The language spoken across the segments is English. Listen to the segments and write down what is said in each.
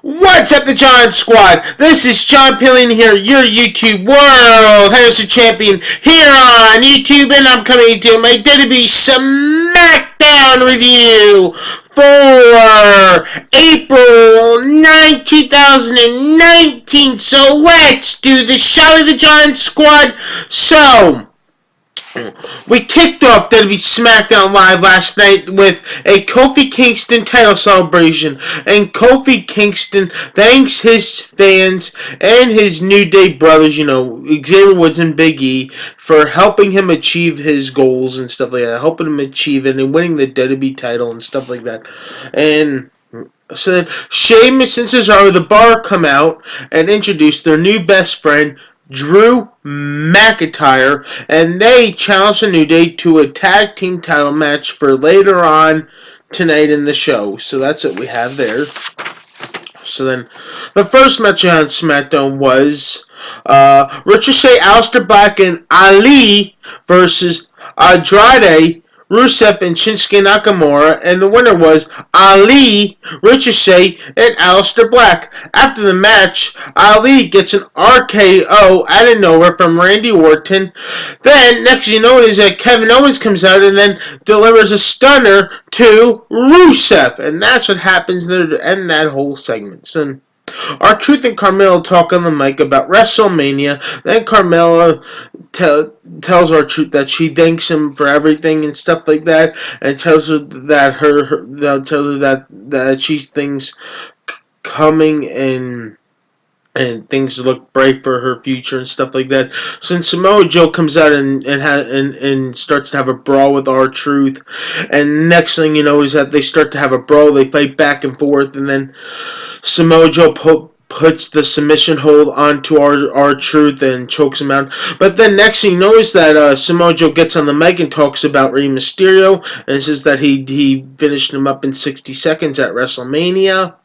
What's up, the John Squad? This is John Pilling here, your YouTube World Heavyweight Champion here on YouTube, and I'm coming to my WWE Smackdown review for April 9, 2019. So let's do the show of the John Squad. So we kicked off WWE Smackdown Live last night with a Kofi Kingston title celebration, and Kofi Kingston thanks his fans and his New Day brothers, Xavier Woods and Big E, for helping him achieve his goals and stuff like that, helping him achieve it and winning the WWE title and stuff like that. And so then Sheamus and Cesaro, the Bar, come out and introduce their new best friend, Drew McIntyre, and they challenge the New Day to a tag team title match for later on tonight in the show. So that's what we have there. So then, the first match on SmackDown was Ricochet, Aleister Black, and Ali versus Andrade, Rusev, and Shinsuke Nakamura, and the winner was Ali, Ricochet, and Aleister Black. After the match, Ali gets an RKO out of nowhere from Randy Orton. Then, next you know is that Kevin Owens comes out and then delivers a stunner to Rusev, and that's what happens to end that whole segment. So, R-Truth and Carmella talk on the mic about WrestleMania. Then Carmella tells R-Truth that she thanks him for everything and stuff like that, and tells her that that she thinks coming and things look bright for her future and stuff like that. Since Samoa Joe comes out and starts to have a brawl with R-Truth, and next thing you know is that they start to have a brawl. They fight back and forth, and then Samoa Joe puts the submission hold onto R-Truth and chokes him out. But then next thing you know is that Samoa Joe gets on the mic and talks about Rey Mysterio and says that he finished him up in 60 seconds at WrestleMania.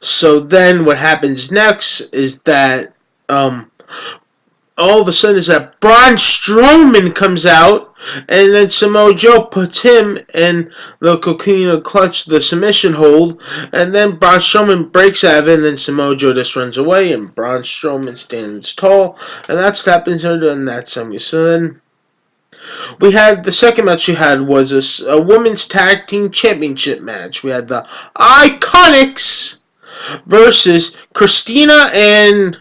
So then what happens next is that all of a sudden is that Braun Strowman comes out, and then Samoa Joe puts him in the Coquina Clutch, the submission hold, and then Braun Strowman breaks out of it, and then Samoa Joe just runs away, and Braun Strowman stands tall, and that's what happens in that semi. So then we had the second match we had was a women's tag team championship match. We had the Iconics versus Christina and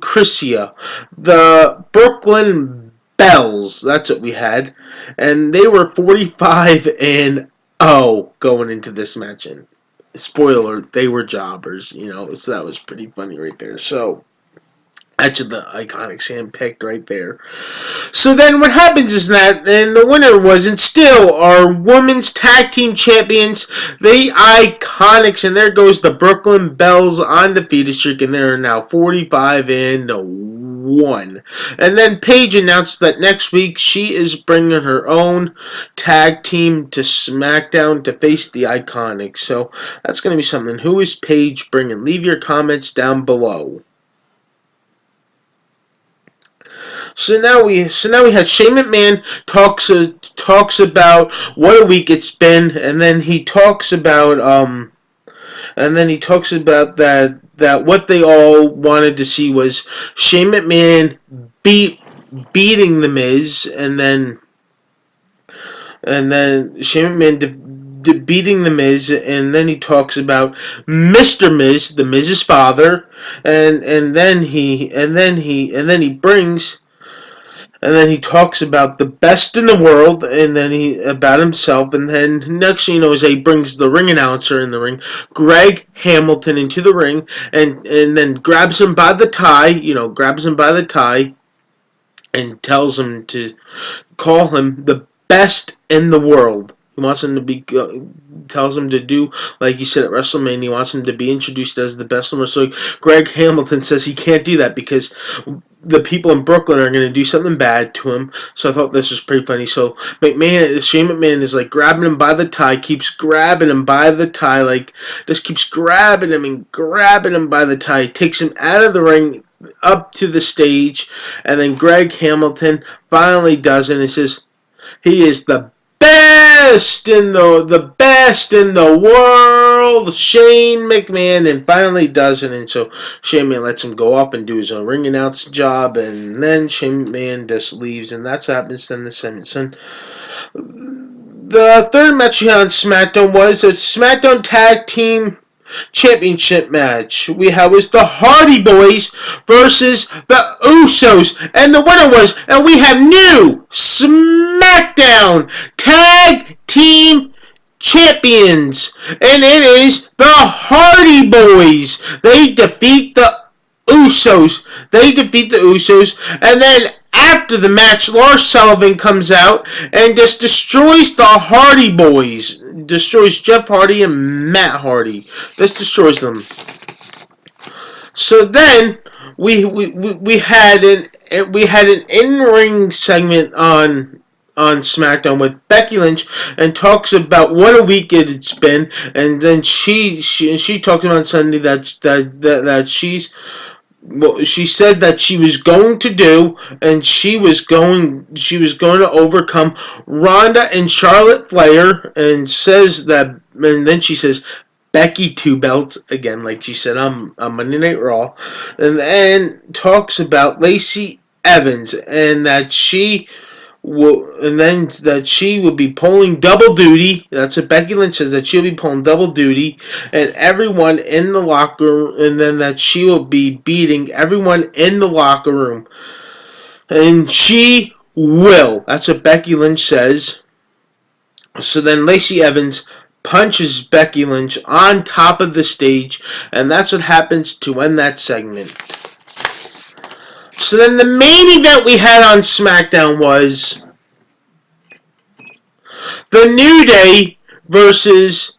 Chrissia, the Brooklyn Bells. That's what we had, and they were 45-0 going into this match. And spoiler, they were jobbers, so that was pretty funny right there. So actually, the Iconics handpicked right there. So then what happens is that, and the winner was, and still, our women's tag team champions, the Iconics, and there goes the Brooklyn Bells undefeated streak, and they're now 45-1. And then Paige announced that next week she is bringing her own tag team to SmackDown to face the Iconics. So that's going to be something. Who is Paige bringing? Leave your comments down below. So now we had Shane McMahon talks about what a week it's been, and then he talks about that what they all wanted to see was Shane McMahon beating The Miz, and then Shane McMahon beating The Miz, and then he talks about Mr. Miz, The Miz's father, and then he talks about the best in the world, and then about himself, and then next thing you know is he brings the ring announcer in the ring, Greg Hamilton, into the ring, and then grabs him by the tie, and tells him to call him the best in the world. He wants him to be, tells him to do, like he said at WrestleMania, he wants him to be introduced as the best in the world. So Greg Hamilton says he can't do that because the people in Brooklyn are going to do something bad to him. So I thought this was pretty funny. So Shane McMahon is like grabbing him by the tie, keeps grabbing him by the tie, just keeps grabbing him by the tie, takes him out of the ring, up to the stage, and then Greg Hamilton finally does it and says he is the best in the world World, Shane McMahon, and finally does it. And so Shane McMahon lets him go up and do his own ring announce job, and then Shane McMahon just leaves, and that's what happens then the segment. The third match we had on SmackDown was a SmackDown Tag Team Championship match. We had was the Hardy Boys versus the Usos, and the winner was, and we have new SmackDown Tag Team Champions, and it is the Hardy Boys. They defeat the Usos. And then after the match, Lars Sullivan comes out and just destroys the Hardy Boys. Destroys Jeff Hardy and Matt Hardy. Just destroys them. So then we had an in-ring segment on SmackDown with Becky Lynch and talks about what a week it's been, and then she talked about Sunday that she said that she was going to do, and she was going to overcome Ronda and Charlotte Flair, and then she says Becky 2 belts again, like she said on Monday Night Raw, and talks about Lacey Evans and that she will be pulling double duty. That's what Becky Lynch says, that she'll be pulling double duty, and everyone in the locker room, and then that she will be beating everyone in the locker room. And she will. That's what Becky Lynch says. So then Lacey Evans punches Becky Lynch on top of the stage, and that's what happens to end that segment. So then the main event we had on SmackDown was The New Day versus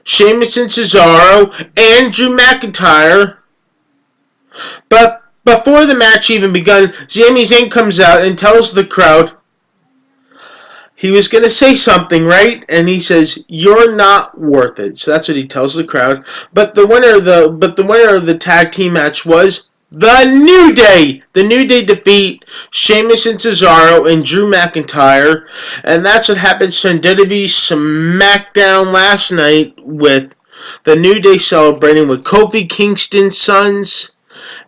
Sheamus and Cesaro and Drew McIntyre. But before the match even begun, Sami Zayn comes out and tells the crowd he was going to say something, right? And he says, "You're not worth it." So that's what he tells the crowd. But the winner of the tag team match was The New Day. The New Day defeat Sheamus and Cesaro and Drew McIntyre. And that's what happened to WWE Smackdown last night, with The New Day celebrating with Kofi Kingston's sons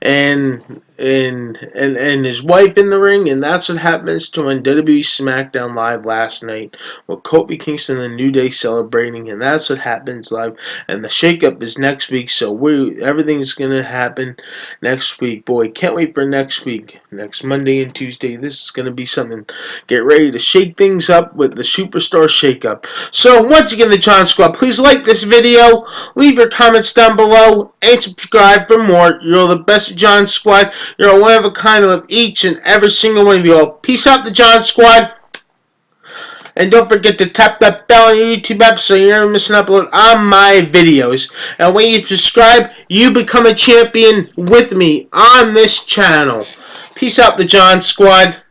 and his wife in the ring, and that's what happens to WWE Smackdown Live last night with Kofi Kingston and the New Day celebrating, and that's what happens live. And the shakeup is next week, so everything's gonna happen next week. Boy, can't wait for next week, next Monday and Tuesday. This is gonna be something. Get ready to shake things up with the Superstar Shakeup. So once again, the John Squad, please like this video, leave your comments down below, and subscribe for more. You're the best John Squad. You're one of a kind. I love each and every single one of you all. Peace out, the John Squad. And don't forget to tap that bell on your YouTube app so you're never missing an upload on my videos. And when you subscribe, you become a champion with me on this channel. Peace out, the John Squad.